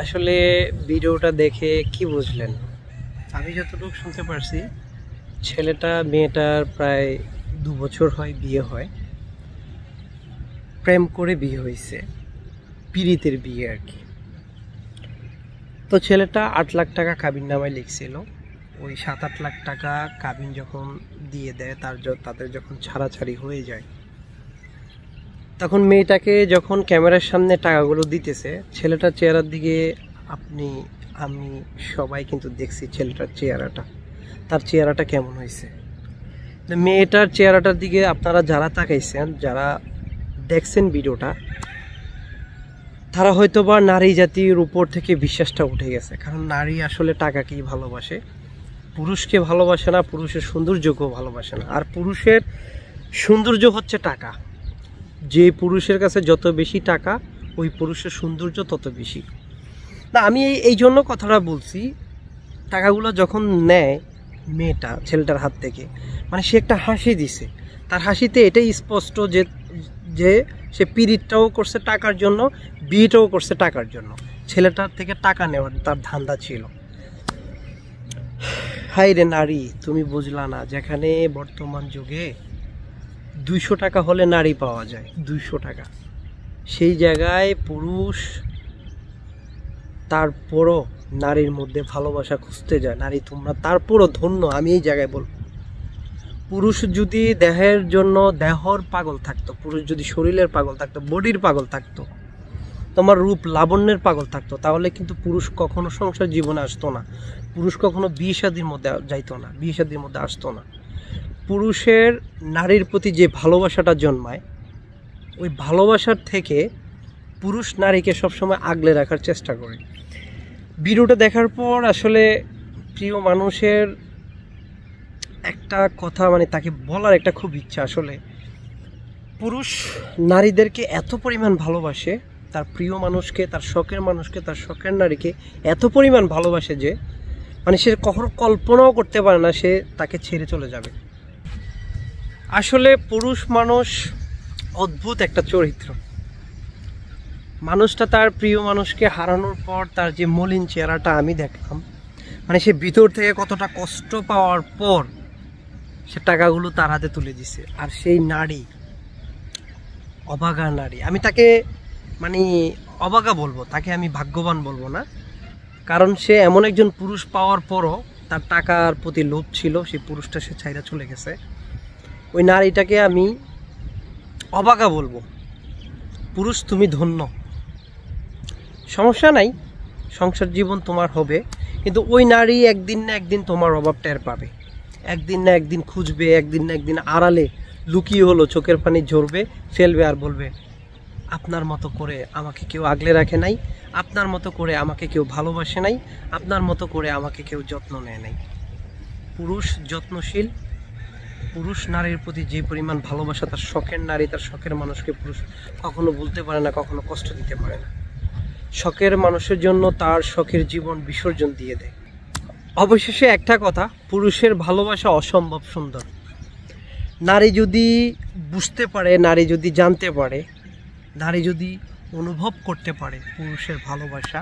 আসলে ভিডিওটা দেখে কি বুঝলেন? আমি যতটুকু শুনতে পারছি, মেয়েটার প্রায় 2 বছর হয় বিয়ে হয়, প্রেম করে বিয়ে হয়েছে, পিরিতের বিয়ে আর কি। তো ছেলেটা 8 লাখ টাকা কাবিন নামায় লিখছিল। ওই 7-8 লাখ টাকা কাবিন যখন দিয়ে দেয়, তাদের যখন ছাড়াছাড়ি হয়ে যায়, তখন মেয়েটাকে যখন ক্যামেরার সামনে টাকাগুলো দিতেছে, ছেলেটার চেহারার দিকে আমি সবাই কিন্তু দেখছি ছেলেটার চেহারাটা, তার চেহারাটা কেমন হয়েছে। মেয়েটার চেহারাটার দিকে আপনারা যারা তাকাইছেন, যারা দেখছেন ভিডিওটা, তারা হয়তো বা নারী জাতির উপর থেকে বিশ্বাসটা উঠে গেছে। কারণ নারী আসলে টাকাকেই ভালোবাসে, পুরুষকে ভালোবাসে না, পুরুষের সৌন্দর্যকেও ভালোবাসে না। আর পুরুষের সৌন্দর্য হচ্ছে টাকা। যে পুরুষের কাছে যত বেশি টাকা, ওই পুরুষের সৌন্দর্য তত বেশি। না, আমি এই জন্য কথাটা বলছি, টাকাগুলো যখন নেয় মেয়েটা ছেলেটার হাত থেকে, মানে সে একটা হাসি দিছে, তার হাসিতে এটাই স্পষ্ট যে সে পিরিতটাও করছে টাকার জন্য, বিয়েটাও করছে টাকার জন্য। ছেলেটার থেকে টাকা নেওয়ার তার ধান্দা ছিল। হাই রে নারী, তুমি বুঝলা না, যেখানে বর্তমান যুগে 200 টাকা হলে নারী পাওয়া যায়, 200 টাকা, সেই জায়গায় পুরুষ তারপরও নারীর মধ্যে ভালোবাসা খুঁজতে যায়। নারী তোমরা তারপরও ধন্য, আমি এই জায়গায় বলবো। পুরুষ যদি দেহের জন্য দেহর পাগল থাকতো, পুরুষ যদি শরীরের পাগল থাকতো, বডির পাগল থাকতো, তোমার রূপ লাবণ্যের পাগল থাকতো, তাহলে কিন্তু পুরুষ কখনো সংসার জীবনে আসতো না, পুরুষ কখনো বিয়ে শাদীর মধ্যে যাইতো না, বিয়ে শাদীর মধ্যে আসতো না। পুরুষের নারীর প্রতি যে ভালোবাসাটা জন্মায়, ওই ভালোবাসার থেকে পুরুষ নারীকে সবসময় আগলে রাখার চেষ্টা করে। ভিডিওটা দেখার পর আসলে প্রিয় মানুষের একটা কথা, মানে তাকে বলার একটা খুব ইচ্ছা। আসলে পুরুষ নারীদেরকে এত পরিমাণ ভালোবাসে, তার প্রিয় মানুষকে, তার শখের মানুষকে, তার শখের নারীকে এত পরিমাণ ভালোবাসে যে মানে সে কখনো কল্পনাও করতে পারে না সে তাকে ছেড়ে চলে যাবে। আসলে পুরুষ মানুষ অদ্ভুত একটা চরিত্র। মানুষটা তার প্রিয় মানুষকে হারানোর পর তার যে মলিন চেহারাটা আমি দেখলাম, মানে সে ভিতর থেকে কতটা কষ্ট পাওয়ার পর সে টাকাগুলো তার হাতে তুলে দিছে। আর সেই নারী, অভাগা নারী, আমি তাকে মানে অভাগা বলবো, তাকে আমি ভাগ্যবান বলবো না। কারণ সে এমন একজন পুরুষ পাওয়ার পরও তার টাকার প্রতি লোভ ছিল, সেই পুরুষটা সে ছাইরা চলে গেছে। ওই নারীটাকে আমি অভাগা বলবো। পুরুষ তুমি ধন্য, সমস্যা নাই, সংসার জীবন তোমার হবে, কিন্তু ওই নারী একদিন না একদিন তোমার অভাব টের পাবে, একদিন না একদিন খুঁজবে, একদিন না একদিন আড়ালে লুকিয়ে হলো চোখের পানি ঝরবে, ফেলবে আর বলবে, আপনার মতো করে আমাকে কেউ আগলে রাখে নাই, আপনার মতো করে আমাকে কেউ ভালোবাসে নাই, আপনার মতো করে আমাকে কেউ যত্ন নেয় নাই। পুরুষ যত্নশীল, পুরুষ নারীর প্রতি যে পরিমাণ ভালোবাসা, তার শখের নারী, তার শখের মানুষকে পুরুষ কখনো বলতে পারে না, কখনো কষ্ট দিতে পারে না। শখের মানুষের জন্য তার শখের জীবন বিসর্জন দিয়ে দেয়। অবশেষে একটা কথা, পুরুষের ভালোবাসা অসম্ভব সুন্দর। নারী যদি বুঝতে পারে, নারী যদি জানতে পারে, নারী যদি অনুভব করতে পারে পুরুষের ভালোবাসা,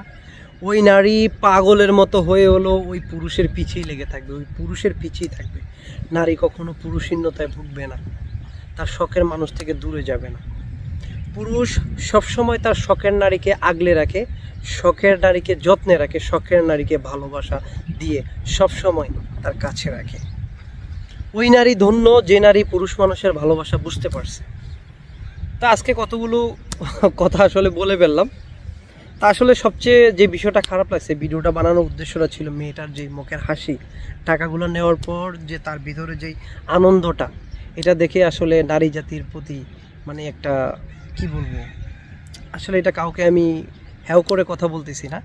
ওই নারী পাগলের মতো হয়ে হলো ওই পুরুষের পিছেই লেগে থাকবে, ওই পুরুষের পিছেই থাকবে। নারী কখনো পুরুষহীনতায় ভুগবে না, তার শখের মানুষ থেকে দূরে যাবে না। পুরুষ সবসময় তার শখের নারীকে আগলে রাখে, শখের নারীকে যত্নে রাখে, শখের নারীকে ভালোবাসা দিয়ে সবসময় তার কাছে রাখে। ওই নারী ধন্য যে নারী পুরুষ মানুষের ভালোবাসা বুঝতে পারছে। তা আজকে কতগুলো কথা আসলে বলে ফেললাম। তা আসলে সবচেয়ে যে বিষয়টা খারাপ লাগছে, ভিডিওটা বানানোর উদ্দেশ্যটা ছিল মেয়েটার যে মুখের হাসি, টাকাগুলো নেওয়ার পর যে তার ভিতরে যেই আনন্দটা, এটা দেখে আসলে নারী জাতির প্রতি মানে একটা কি বলবো, আসলে এটা কাউকে আমি হ্যাও করে কথা বলতেছি না।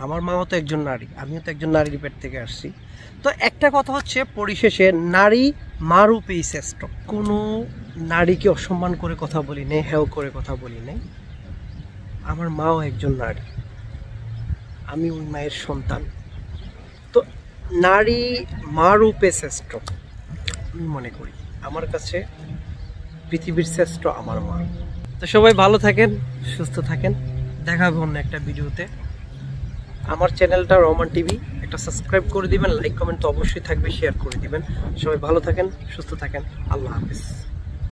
আমার মাও তো একজন নারী, আমিও তো একজন নারীর পেট থেকে আসছি। তো একটা কথা হচ্ছে, পরিশেষে নারী মা রূপেই শ্রেষ্ঠ। কোনো নারীকে অসম্মান করে কথা বলি নেই, হ্যাও করে কথা বলি নেই। আমার মাও একজন নারী, আমি ওই মায়ের সন্তান। তো নারী মা রূপে শ্রেষ্ঠ আমি মনে করি। আমার কাছে পৃথিবীর শ্রেষ্ঠ আমার মা। তো সবাই ভালো থাকেন, সুস্থ থাকেন, দেখা হবে অন্য একটা ভিডিওতে। আমার চ্যানেলটা রহমান টিভি একটা সাবস্ক্রাইব করে দিবেন, লাইক কমেন্ট তো অবশ্যই থাকবে, শেয়ার করে দিবেন। সবাই ভালো থাকেন, সুস্থ থাকেন, আল্লাহ হাফেজ।